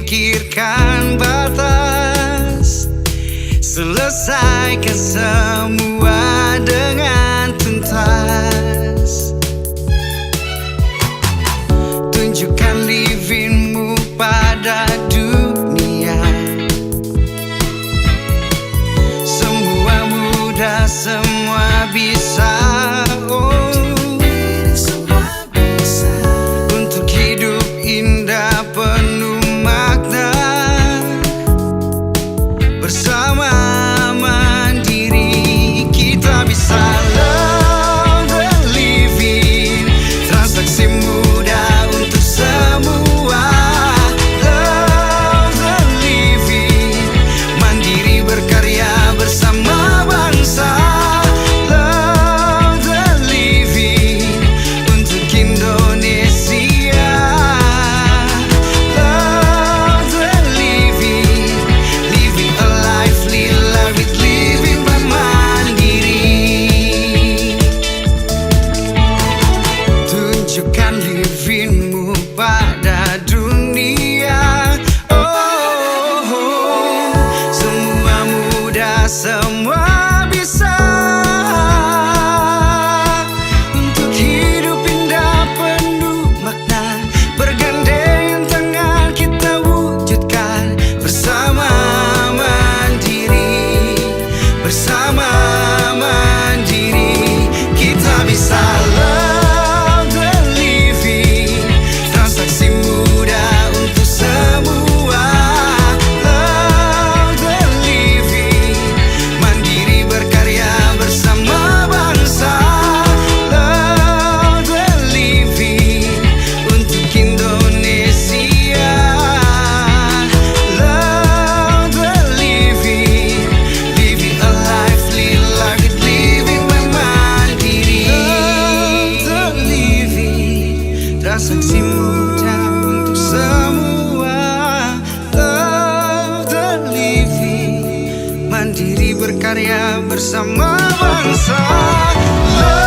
singkirkan batas, selesaikan semua dengan tuntas. Tunjukkan livingmu pada dunia, semua mudah, semua bisa. Untuk hidup indah penuh makna, bersama mandiri kita bisa love the living. Transaksi mudah untuk semua. Love the living, mandiri berkarya bersama bangsa. Love the living untuk Indonesia. Love the living, living a life, live life with living by mandiri. Tunjukkan livingmu pada dunia. Oh, semua mudah, semua bisa. Untuk hidup indah penuh makna, bergandengan tangan kita wujudkan bersama mandiri. Bersama mandiri kita bisa love the living. Transaksi mudah untuk semua. Love the living, mandiri berkarya bersama bangsa. Love the living untuk Indonesia. Love the living, living a life, live life with living by mandiri. Love the living, transaksi mudah untuk semua. Love the living, mandiri berkarya bersama bangsa. Love